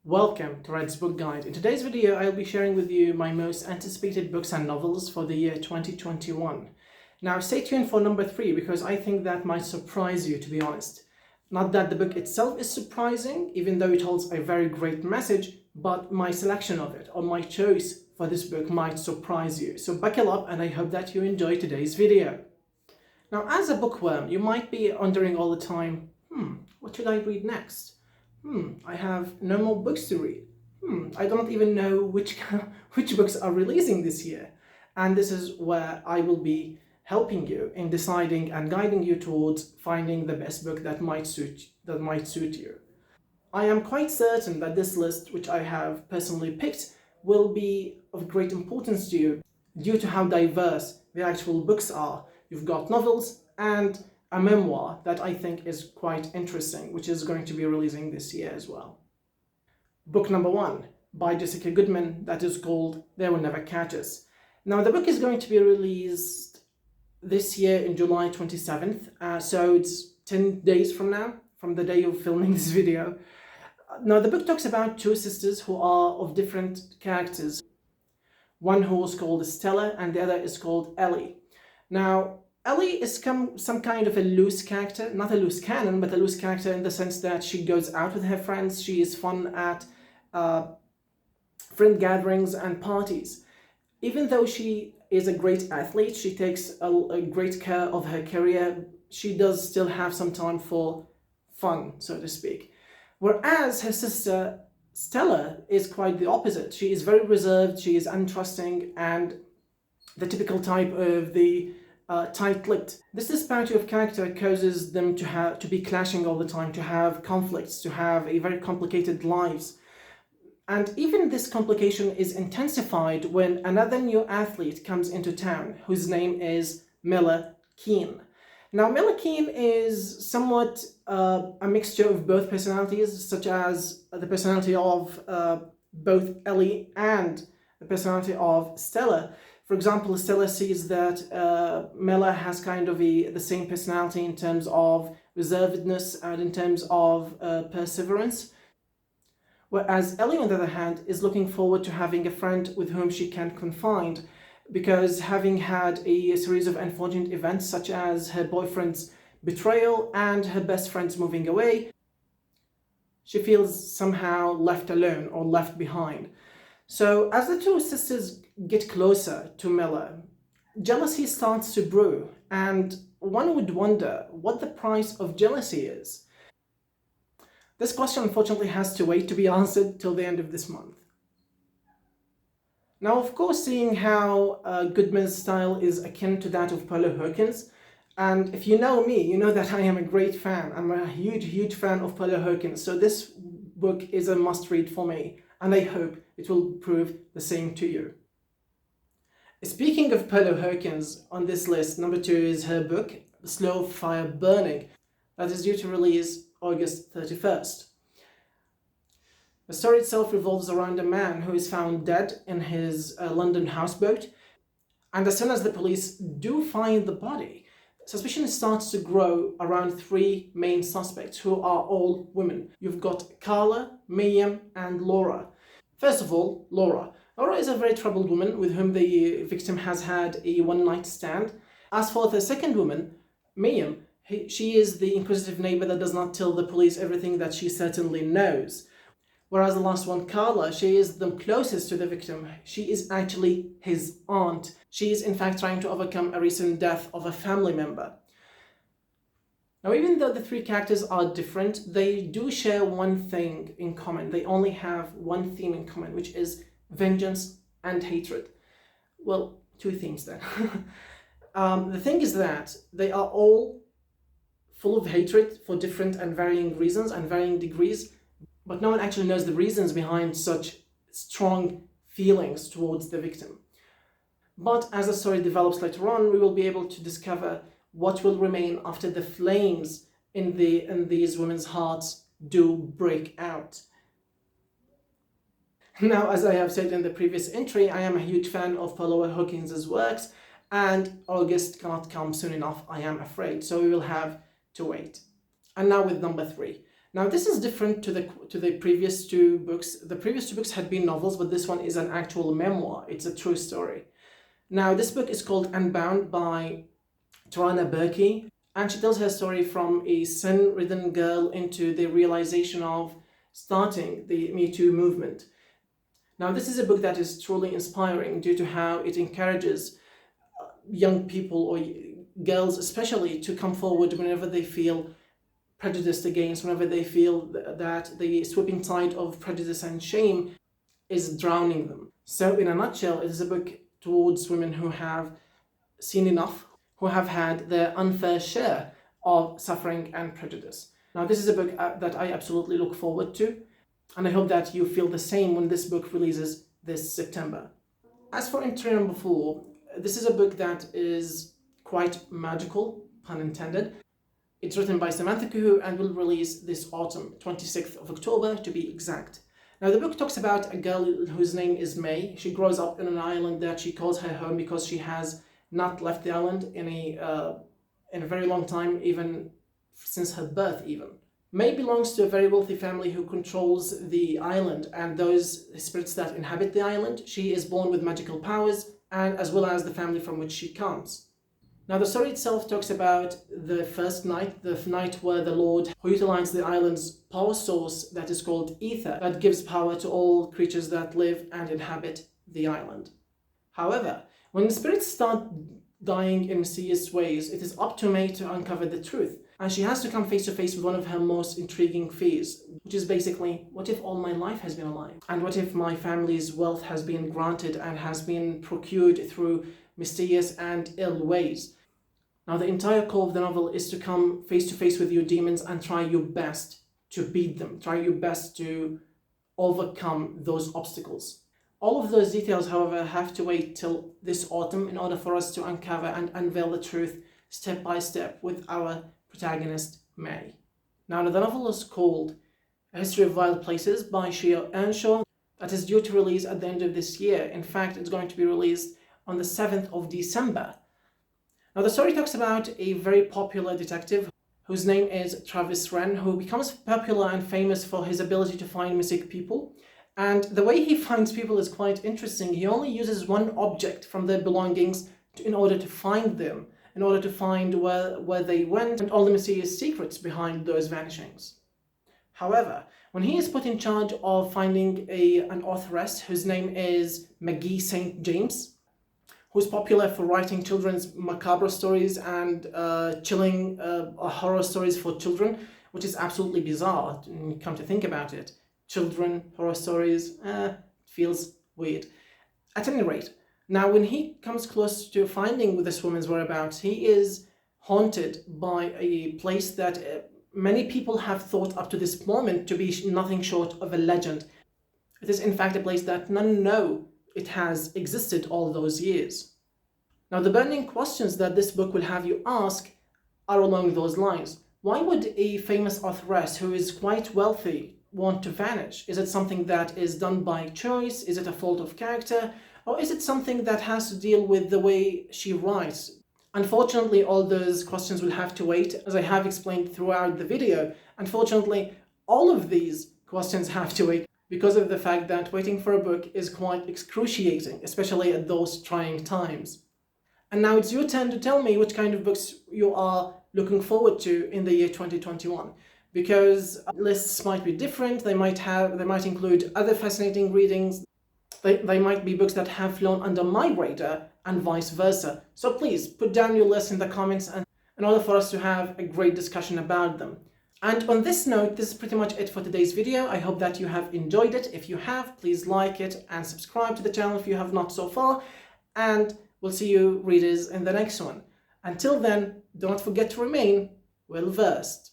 Welcome to Red's Book Guide. In today's video, I'll be sharing with you my most anticipated books and novels for the year 2021. Now, stay tuned for number 3 because I think that might surprise you, to be honest. Not that the book itself is surprising, even though it holds a very great message, but my selection of it or my choice for this book might surprise you. So buckle up and I hope that you enjoy today's video. Now, as a bookworm, you might be wondering all the time, what should I read next? I have no more books to read. I don't even know which books are releasing this year. And this is where I will be helping you in deciding and guiding you towards finding the best book that might suit you. I am quite certain that this list, which I have personally picked, will be of great importance to you due to how diverse the actual books are. You've got novels and a memoir that I think is quite interesting, which is going to be releasing this year as well. Book number 1 by Jessica Goodman, that is called They Will Never Catch Us. Now, the book is going to be released this year in July 27th, so it's 10 days from now, from the day of filming this video. Now, the book talks about two sisters who are of different characters. One who is called Stella and the other is called Ellie. Now, Ellie is some kind of a loose character, not a loose cannon, but a loose character in the sense that she goes out with her friends, she is fun at friend gatherings and parties. Even though she is a great athlete, she takes a great care of her career, she does still have some time for fun, so to speak. Whereas her sister Stella is quite the opposite. She is very reserved, she is untrusting, and the typical type of the tight-lipped. This disparity of character causes them to be clashing all the time, to have conflicts, to have a very complicated lives. And even this complication is intensified when another new athlete comes into town, whose name is Miller Keene. Now, Miller Keene is somewhat a mixture of both personalities, such as the personality of both Ellie and the personality of Stella. For example, Stella sees that Miller has kind of the same personality in terms of reservedness and in terms of perseverance. Whereas Ellie, on the other hand, is looking forward to having a friend with whom she can confide, because having had a series of unfortunate events such as her boyfriend's betrayal and her best friend's moving away, she feels somehow left alone or left behind. So as the two sisters get closer to Miller, jealousy starts to brew, and one would wonder what the price of jealousy is. This question unfortunately has to wait to be answered till the end of this month. Now, of course, seeing how Goodman's style is akin to that of Paula Hawkins, and if you know me, you know that I am a great fan. I'm a huge fan of Paula Hawkins, so this book is a must-read for me, and I hope it will prove the same to you. Speaking of Paula Hawkins, on this list, number 2 is her book, Slow Fire Burning, that is due to release August 31st. The story itself revolves around a man who is found dead in his London houseboat, and as soon as the police do find the body, suspicion starts to grow around 3 main suspects who are all women. You've got Carla, Mayim, and Laura. First of all, Laura. Laura is a very troubled woman with whom the victim has had a one-night stand. As for the second woman, Mayim, she is the inquisitive neighbor that does not tell the police everything that she certainly knows. Whereas the last one, Carla, she is the closest to the victim. She is actually his aunt. She is in fact trying to overcome a recent death of a family member. Now, even though the 3 characters are different, they do share one thing in common. They only have one theme in common, which is vengeance and hatred. Well, 2 themes then. The thing is that they are all full of hatred for different and varying reasons and varying degrees, but no one actually knows the reasons behind such strong feelings towards the victim. But as the story develops later on, we will be able to discover what will remain after the flames in these women's hearts do break out. Now, as I have said in the previous entry, I am a huge fan of Paula Hawkins' works, and August cannot come soon enough, I am afraid, so we will have to wait. And now with number 3. Now this is different to the previous two books. The previous two books had been novels, but this one is an actual memoir. It's a true story. Now this book is called Unbound by Tarana Burki, and she tells her story from a sin-ridden girl into the realization of starting the Me Too movement. Now this is a book that is truly inspiring due to how it encourages young people, or girls especially, to come forward whenever they feel prejudiced against, whenever they feel that the sweeping tide of prejudice and shame is drowning them. So in a nutshell, it is a book towards women who have seen enough, who have had their unfair share of suffering and prejudice. Now this is a book that I absolutely look forward to, and I hope that you feel the same when this book releases this September. As for entry number 4, this is a book that is quite magical, pun intended. It's written by Samantha Kuhu and will release this autumn, 26th of October to be exact. Now the book talks about a girl whose name is May. She grows up in an island that she calls her home because she has not left the island in a very long time, even since her birth even. May belongs to a very wealthy family who controls the island and those spirits that inhabit the island. She is born with magical powers, and as well as the family from which she comes. Now the story itself talks about the first night, the night where the Lord, who utilized the island's power source that is called ether, that gives power to all creatures that live and inhabit the island. However, when the spirits start dying in mysterious ways, it is up to May to uncover the truth, and she has to come face to face with one of her most intriguing fears, which is basically, what if all my life has been a lie? And what if my family's wealth has been granted and has been procured through mysterious and ill ways? Now the entire core of the novel is to come face to face with your demons and try your best to beat them, try your best to overcome those obstacles. All of those details, however, have to wait till this autumn in order for us to uncover and unveil the truth step by step with our protagonist, May. Now the novel is called A History of Wild Places by Shea Earnshaw. That is due to release at the end of this year. In fact, it's going to be released on the 7th of December. Now the story talks about a very popular detective whose name is Travis Wren, who becomes popular and famous for his ability to find missing people. And the way he finds people is quite interesting. He only uses one object from their belongings in order to find them, in order to find where they went and all the mysterious secrets behind those vanishings. However, when he is put in charge of finding an authoress whose name is McGee St. James, who's popular for writing children's macabre stories and chilling horror stories for children, which is absolutely bizarre when you come to think about it. Children, horror stories, feels weird. At any rate, now when he comes close to finding this woman's whereabouts, he is haunted by a place that many people have thought up to this moment to be nothing short of a legend. It is in fact a place that none know it has existed all those years. Now the burning questions that this book will have you ask are along those lines. Why would a famous authoress who is quite wealthy want to vanish? Is it something that is done by choice? Is it a fault of character? Or is it something that has to deal with the way she writes? Unfortunately, all those questions will have to wait, as I have explained throughout the video. Unfortunately, all of these questions have to wait because of the fact that waiting for a book is quite excruciating, especially at those trying times. And now it's your turn to tell me which kind of books you are looking forward to in the year 2021. Because lists might be different, they might include other fascinating readings, they might be books that have flown under my radar and vice versa. So please put down your list in the comments in order for us to have a great discussion about them. And on this note, this is pretty much it for today's video. I hope that you have enjoyed it. If you have, please like it and subscribe to the channel if you have not so far. And we'll see you readers in the next one. Until then, don't forget to remain well versed.